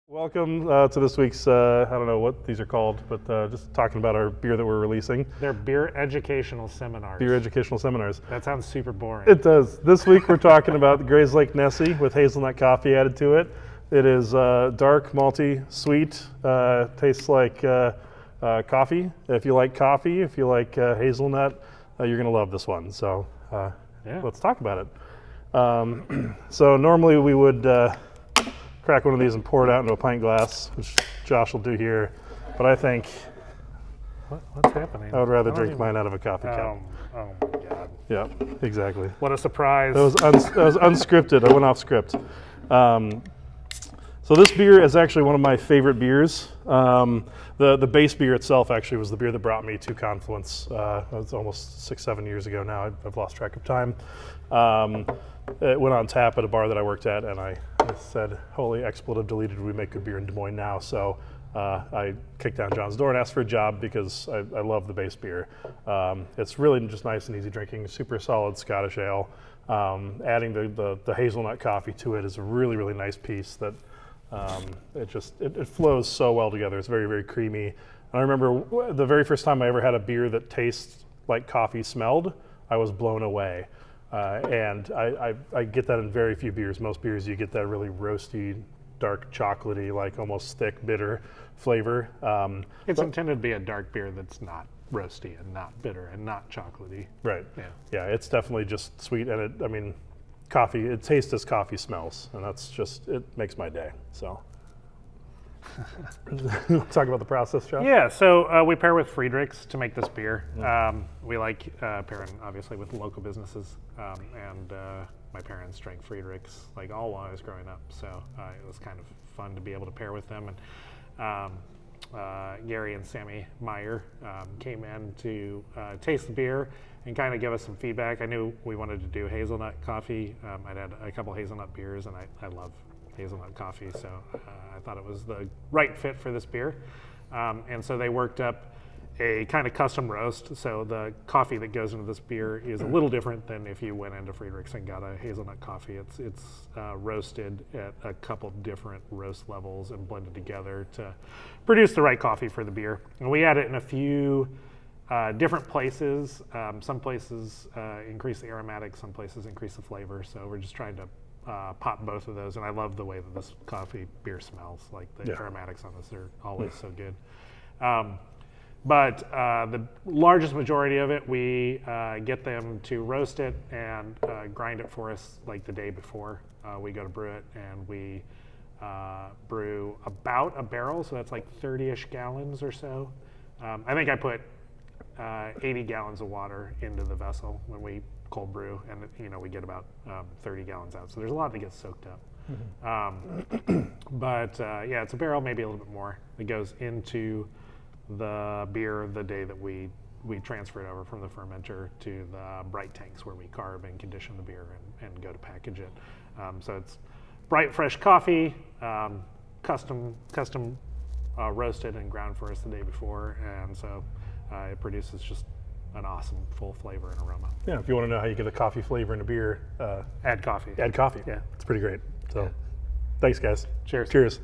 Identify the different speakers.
Speaker 1: Welcome to this week's, I don't know what these are called, but just talking about our beer that we're releasing.
Speaker 2: They're beer educational seminars.
Speaker 1: Beer educational seminars.
Speaker 2: That sounds super boring.
Speaker 1: It does. This week we're talking about the Gray's Lake Nessie with hazelnut coffee added to it. It is dark, malty, sweet, tastes like coffee. If you like coffee, if you like hazelnut, you're going to love this one. So let's talk about it. So normally we would crack one of these and pour it out into a pint glass, which Josh will do here. But I think
Speaker 2: What's happening?
Speaker 1: I would rather drink mine out of a coffee cup.
Speaker 2: Oh my God.
Speaker 1: Yeah, exactly.
Speaker 2: What a surprise.
Speaker 1: That was unscripted. I went off script. So this beer is actually one of my favorite beers. The base beer itself actually was the beer that brought me to Confluence. It was almost 6-7 years ago now. I've lost track of time. It went on tap at a bar that I worked at, and I said, holy expletive deleted, we make good beer in Des Moines now. So I kicked down John's door and asked for a job because I love the base beer. It's really just nice and easy drinking, super solid Scottish ale. Adding the hazelnut coffee to it is a really, really nice piece that it flows so well together. It's very, very creamy. And I remember the very first time I ever had a beer that tastes like coffee smelled, I was blown away. And I get that in very few beers. Most beers you get that really roasty, dark chocolatey, like almost thick, bitter flavor.
Speaker 2: It's intended to be a dark beer that's not roasty and not bitter and not chocolatey.
Speaker 1: Right. Yeah, it's definitely just sweet. And coffee, it tastes as coffee smells. And that's just, it makes my day. So. Talk about the process, Josh?
Speaker 2: Yeah, so we pair with Freidrichs to make this beer. We like pairing, obviously, with local businesses. And my parents drank Freidrichs, like all while I was growing up. So it was kind of fun to be able to pair with them. And Gary and Sammy Meyer came in to taste the beer and kind of give us some feedback. I knew we wanted to do hazelnut coffee. I'd had a couple hazelnut beers, and I love hazelnut coffee, so I thought it was the right fit for this beer. And so they worked up a kind of custom roast. So the coffee that goes into this beer is a little different than if you went into Freidrich's and got a hazelnut coffee. It's roasted at a couple different roast levels and blended together to produce the right coffee for the beer. And we add it in a few different places. Some places increase the aromatics, some places increase the flavor. So we're just trying to pop both of those, and I love the way that this coffee beer smells. Like the aromatics on this are always so good. But the largest majority of it, we get them to roast it and grind it for us like the day before. We go to brew it, and we brew about a barrel, so that's like 30-ish gallons or so. I think I put 80 gallons of water into the vessel when we cold brew, and we get about 30 gallons out. So there's a lot that gets soaked up. But it's a barrel, maybe a little bit more, that goes into the beer the day that we transfer it over from the fermenter to the bright tanks where we carb and condition the beer and go to package it. So it's bright, fresh coffee, custom roasted and ground for us the day before, and so it produces just an awesome full flavor and aroma.
Speaker 1: Yeah, if you want to know how you get a coffee flavor in a beer,
Speaker 2: add coffee.
Speaker 1: Add coffee.
Speaker 2: Yeah.
Speaker 1: It's pretty great. So thanks, guys.
Speaker 2: Cheers.
Speaker 1: Cheers.